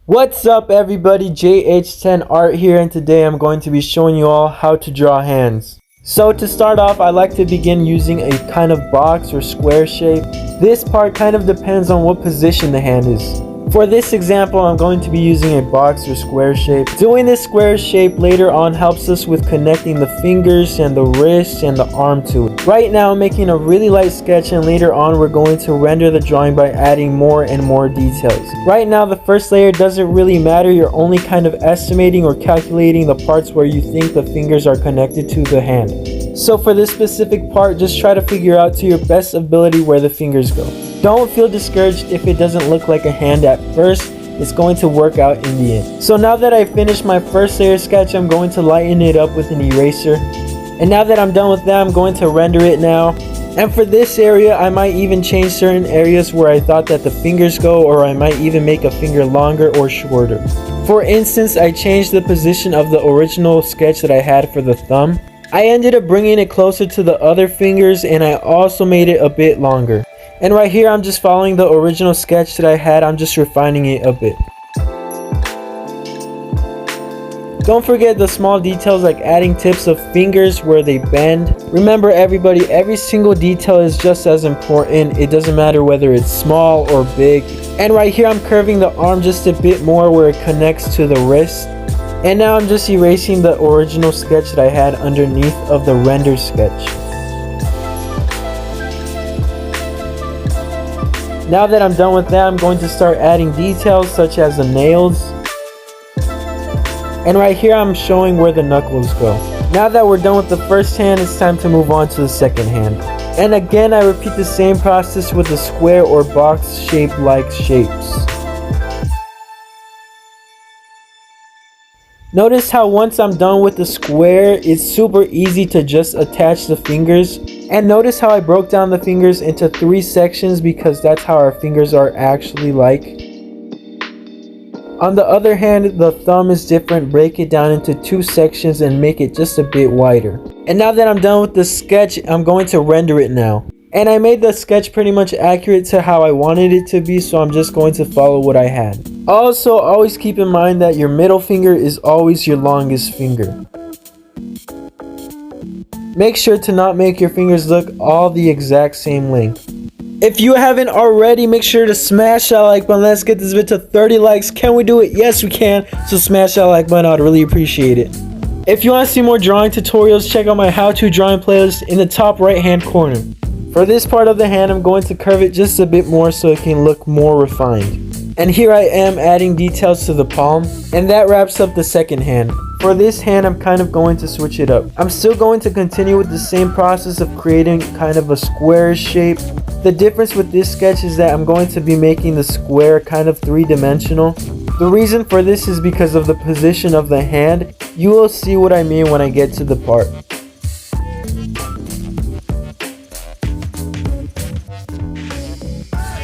What's up everybody, JH10 Art here, and today I'm going to be showing you all how to draw hands. So to start off, I like to begin using a kind of box or square shape. This part kind of depends on what position the hand is. For this example, I'm going to be using a box or square shape. Doing this square shape later on helps us with connecting the fingers and the wrist and the arm to it. Right now I'm making a really light sketch, and later on we're going to render the drawing by adding more and more details. Right now the first layer doesn't really matter, you're only kind of estimating or calculating the parts where you think the fingers are connected to the hand. So for this specific part, just try to figure out to your best ability where the fingers go. Don't feel discouraged if it doesn't look like a hand at first. It's going to work out in the end. So now that I finished my first layer sketch, I'm going to lighten it up with an eraser. And now that I'm done with that, I'm going to render it now. And for this area, I might even change certain areas where I thought that the fingers go, or I might even make a finger longer or shorter. For instance, I changed the position of the original sketch that I had for the thumb. I ended up bringing it closer to the other fingers, and I also made it a bit longer. And right here, I'm just following the original sketch that I had, I'm just refining it a bit. Don't forget the small details like adding tips of fingers where they bend. Remember everybody, every single detail is just as important. It doesn't matter whether it's small or big. And right here, I'm curving the arm just a bit more where it connects to the wrist. And now I'm just erasing the original sketch that I had underneath of the render sketch. Now that I'm done with that, I'm going to start adding details such as the nails. And right here I'm showing where the knuckles go. Now that we're done with the first hand, it's time to move on to the second hand. And again, I repeat the same process with the square or box shape like shapes. Notice how once I'm done with the square, it's super easy to just attach the fingers. And notice how I broke down the fingers into 3 sections because that's how our fingers are actually like. On the other hand, the thumb is different. Break it down into 2 sections and make it just a bit wider. And now that I'm done with the sketch, I'm going to render it now. And I made the sketch pretty much accurate to how I wanted it to be, so I'm just going to follow what I had. Also, always keep in mind that your middle finger is always your longest finger. Make sure to not make your fingers look all the exact same length. If you haven't already, make sure to smash that like button. Let's get this video to 30 likes. Can we do it? Yes, we can. So smash that like button. I'd really appreciate it. If you want to see more drawing tutorials, check out my how-to drawing playlist in the top right hand corner. For this part of the hand, I'm going to curve it just a bit more so it can look more refined. And here I am adding details to the palm. And that wraps up the second hand. For this hand, I'm kind of going to switch it up. I'm still going to continue with the same process of creating kind of a square shape. The difference with this sketch is that I'm going to be making the square kind of 3-dimensional. The reason for this is because of the position of the hand. You will see what I mean when I get to the part.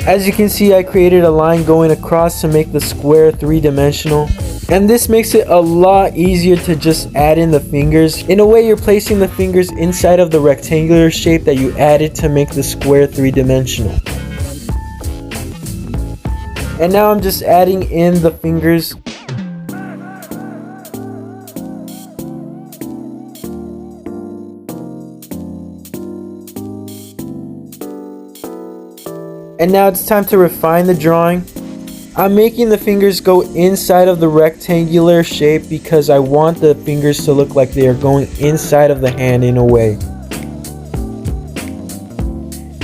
As you can see, I created a line going across to make the square 3-dimensional. And this makes it a lot easier to just add in the fingers. In a way, you're placing the fingers inside of the rectangular shape that you added to make the square 3-dimensional. And now I'm just adding in the fingers. And now it's time to refine the drawing. I'm making the fingers go inside of the rectangular shape because I want the fingers to look like they are going inside of the hand in a way.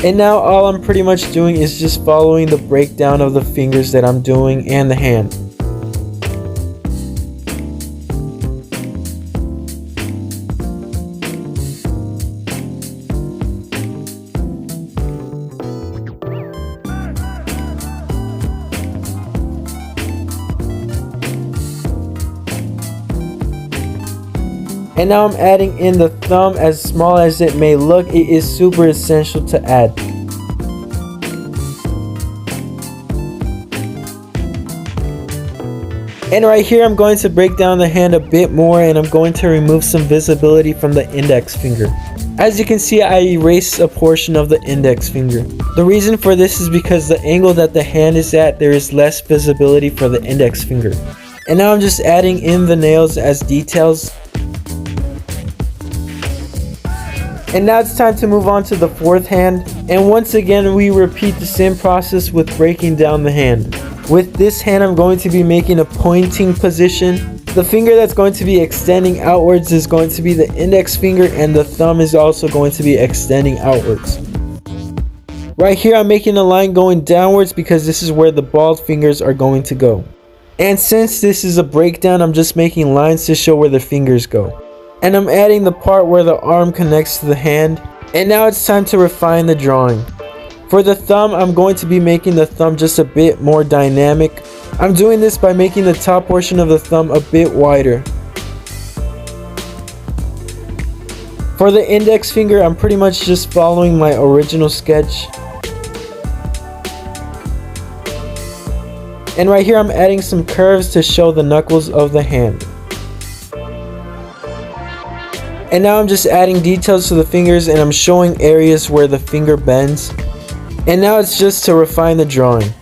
And now all I'm pretty much doing is just following the breakdown of the fingers that I'm doing and the hand. And now I'm adding in the thumb. As small as it may look, it is super essential to add. And right here I'm going to break down the hand a bit more, and I'm going to remove some visibility from the index finger. As you can see, I erased a portion of the index finger. The reason for this is because the angle that the hand is at, there is less visibility for the index finger. And now I'm just adding in the nails as details. And now it's time to move on to the fourth hand. And once again, we repeat the same process with breaking down the hand. With this hand, I'm going to be making a pointing position. The finger that's going to be extending outwards is going to be the index finger, and the thumb is also going to be extending outwards. Right here, I'm making a line going downwards because this is where the balled fingers are going to go. And since this is a breakdown, I'm just making lines to show where the fingers go. And I'm adding the part where the arm connects to the hand. And now it's time to refine the drawing. For the thumb, I'm going to be making the thumb just a bit more dynamic. I'm doing this by making the top portion of the thumb a bit wider. For the index finger, I'm pretty much just following my original sketch. And right here, I'm adding some curves to show the knuckles of the hand. And now I'm just adding details to the fingers, and I'm showing areas where the finger bends. And now it's just to refine the drawing.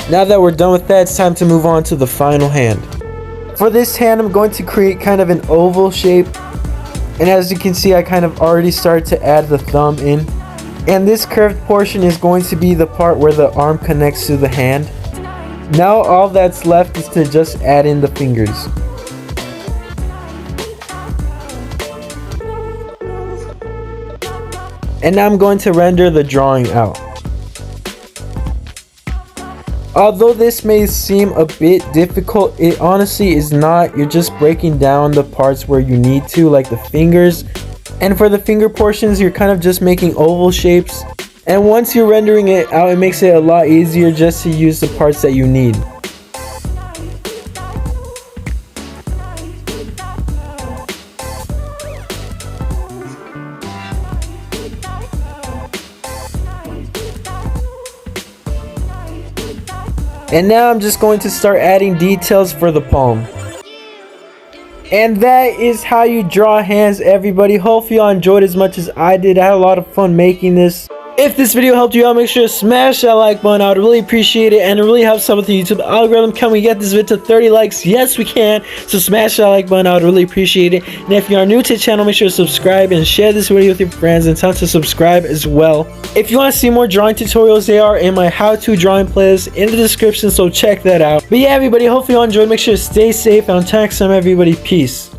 Now that we're done with that, it's time to move on to the final hand. For this hand, I'm going to create kind of an oval shape. And as you can see, I kind of already started to add the thumb in. And this curved portion is going to be the part where the arm connects to the hand. Now all that's left is to just add in the fingers. And now I'm going to render the drawing out. Although this may seem a bit difficult, it honestly is not. You're just breaking down the parts where you need to, like the fingers. And for the finger portions, you're kind of just making oval shapes. And once you're rendering it out, it makes it a lot easier just to use the parts that you need. And now I'm just going to start adding details for the palm. And that is how you draw hands, everybody. Hopefully y'all enjoyed as much as I did. I had a lot of fun making this. If this video helped you out, make sure to smash that like button. I would really appreciate it, and it really helps out with the YouTube algorithm. Can we get this video to 30 likes? Yes, we can. So smash that like button. I would really appreciate it. And if you are new to the channel, make sure to subscribe and share this video with your friends, and tell them to subscribe as well. If you want to see more drawing tutorials, they are in my how-to drawing playlist in the description, so check that out. But yeah, everybody, hopefully you all enjoyed. Make sure to stay safe, and until next time, everybody, peace.